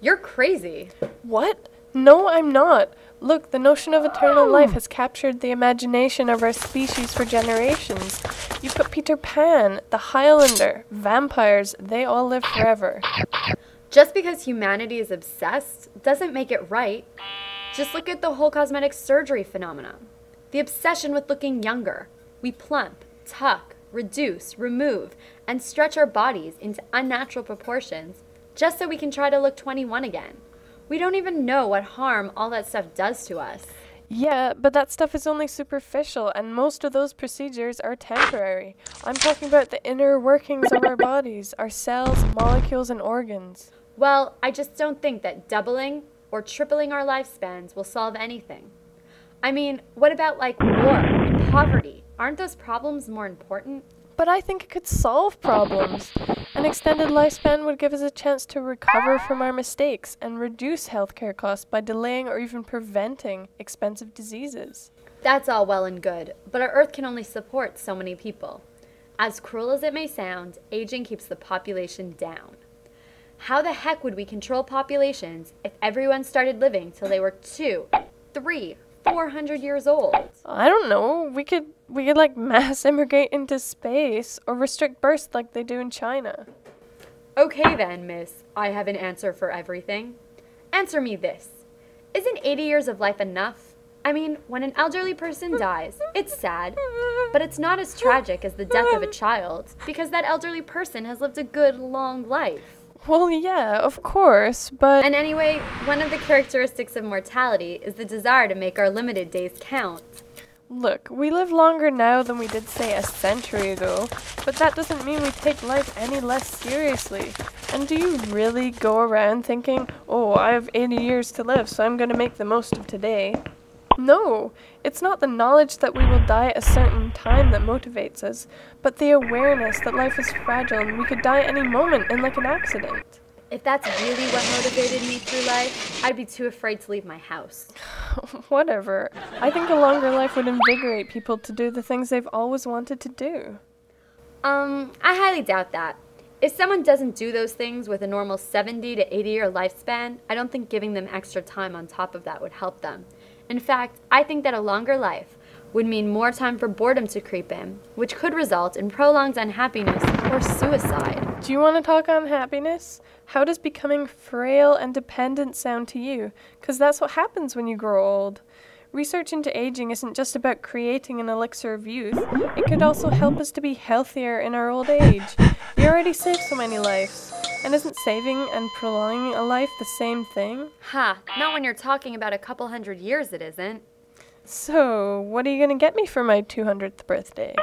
You're crazy. What? No, I'm not. Look, the notion of eternal life has captured the imagination of our species for generations. You put Peter Pan, the Highlander, vampires, they all live forever. Just because humanity is obsessed doesn't make it right. Just look at the whole cosmetic surgery phenomenon. The obsession with looking younger. We plump, tuck, reduce, remove, and stretch our bodies into unnatural proportions just so we can try to look 21 again. We don't even know what harm all that stuff does to us. Yeah, but that stuff is only superficial, and most of those procedures are temporary. I'm talking about the inner workings of our bodies, our cells, molecules, and organs. Well, I just don't think that doubling or tripling our lifespans will solve anything. I mean, what about like war and poverty? Aren't those problems more important? But I think it could solve problems. An extended lifespan would give us a chance to recover from our mistakes and reduce healthcare costs by delaying or even preventing expensive diseases. That's all well and good, but our Earth can only support so many people. As cruel as it may sound, aging keeps the population down. How the heck would we control populations if everyone started living till they were 2, 3, 400 years old? I don't know. We could like mass immigrate into space or restrict births like they do in China. Okay then, miss. I have an answer for everything. Answer me this. Isn't 80 years of life enough? I mean, when an elderly person dies, it's sad, but it's not as tragic as the death of a child because that elderly person has lived a good, long life. Well, yeah, of course, but... And anyway, one of the characteristics of mortality is the desire to make our limited days count. Look, we live longer now than we did, say, a century ago, but that doesn't mean we take life any less seriously. And do you really go around thinking, oh, I have 80 years to live, so I'm going to make the most of today? No, it's not the knowledge that we will die at a certain time that motivates us, but the awareness that life is fragile and we could die at any moment in like an accident. If that's really what motivated me through life, I'd be too afraid to leave my house. Whatever. I think a longer life would invigorate people to do the things they've always wanted to do. I highly doubt that. If someone doesn't do those things with a normal 70 to 80 year lifespan, I don't think giving them extra time on top of that would help them. In fact, I think that a longer life would mean more time for boredom to creep in, which could result in prolonged unhappiness or suicide. Do you want to talk on happiness? How does becoming frail and dependent sound to you? Because that's what happens when you grow old. Research into aging isn't just about creating an elixir of youth. It could also help us to be healthier in our old age. You already saved so many lives. And isn't saving and prolonging a life the same thing? Ha, not when you're talking about a couple hundred years it isn't. So, what are you going to get me for my 200th birthday?